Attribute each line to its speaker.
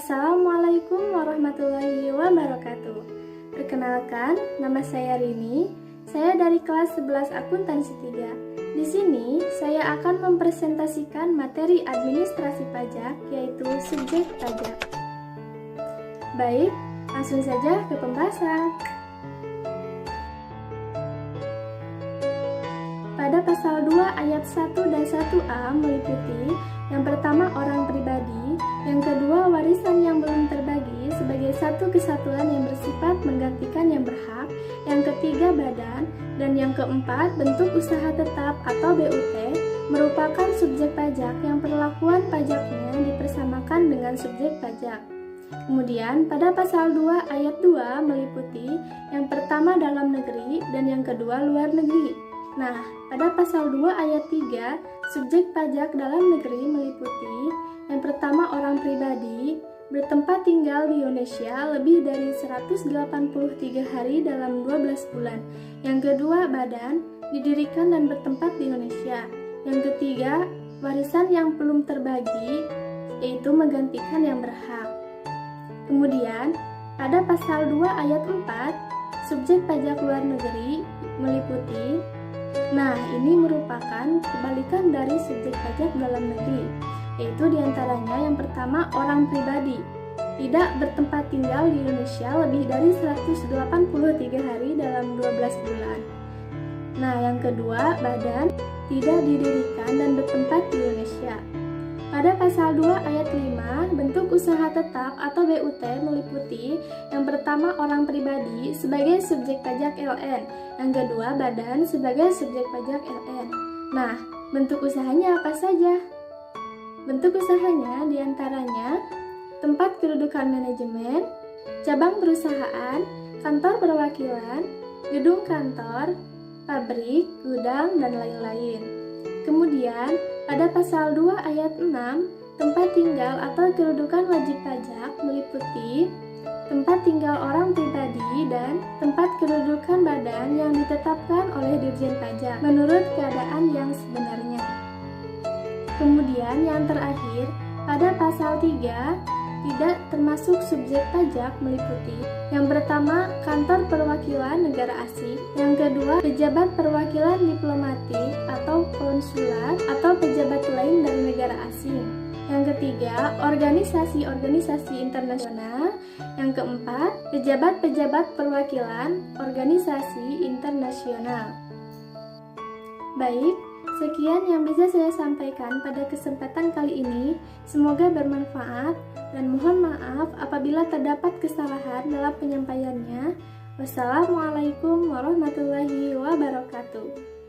Speaker 1: Assalamualaikum warahmatullahi wabarakatuh. Perkenalkan, nama saya Rini. Saya dari kelas 11 Akuntansi 3. Di sini, saya akan mempresentasikan materi administrasi pajak, yaitu subjek pajak. Baik, langsung saja ke pembahasan. Pada pasal 2 ayat 1 dan 1A meliputi yang pertama orang pribadi, yang kedua warisan yang belum terbagi sebagai satu kesatuan yang bersifat menggantikan yang berhak, yang ketiga badan, dan yang keempat bentuk usaha tetap atau BUT merupakan subjek pajak yang perlakuan pajaknya dipersamakan dengan subjek pajak. Kemudian pada pasal 2 ayat 2 meliputi yang pertama dalam negeri dan yang kedua luar negeri. Nah, pada pasal 2 ayat 3, subjek pajak dalam negeri meliputi yang pertama orang pribadi bertempat tinggal di Indonesia lebih dari 183 hari dalam 12 bulan. Yang kedua, badan didirikan dan bertempat di Indonesia. Yang ketiga, warisan yang belum terbagi, yaitu menggantikan yang berhak. Kemudian, pada pasal 2 ayat 4, subjek pajak luar negeri meliputi. Nah, ini merupakan kebalikan dari subjek pajak dalam negeri, yaitu diantaranya yang pertama orang pribadi, tidak bertempat tinggal di Indonesia lebih dari 183 hari dalam 12 bulan. Nah, yang kedua, badan tidak didirikan dan bertempat di Indonesia. Pada pasal 2 ayat 5, bentuk usaha tetap atau BUT meliputi yang pertama orang pribadi sebagai subjek pajak LN, yang kedua badan sebagai subjek pajak LN. Nah, bentuk usahanya apa saja? Bentuk usahanya diantaranya tempat kedudukan manajemen, cabang perusahaan, kantor perwakilan, gedung kantor, pabrik, gudang, dan lain-lain. Kemudian, pada pasal 2 ayat 6, tempat tinggal atau kedudukan wajib pajak meliputi tempat tinggal orang pribadi dan tempat kedudukan badan yang ditetapkan oleh Dirjen Pajak menurut keadaan yang sebenarnya. Kemudian yang terakhir, pada pasal 3, tidak termasuk subjek pajak meliputi yang pertama kantor perwakilan negara asing, yang kedua pejabat perwakilan diplomatik atau konsulat atau pejabat lain dari negara asing, yang ketiga organisasi-organisasi internasional, yang keempat pejabat-pejabat perwakilan organisasi internasional. Baik, sekian yang bisa saya sampaikan pada kesempatan kali ini. Semoga bermanfaat dan mohon maaf apabila terdapat kesalahan dalam penyampaiannya. Wassalamualaikum warahmatullahi wabarakatuh.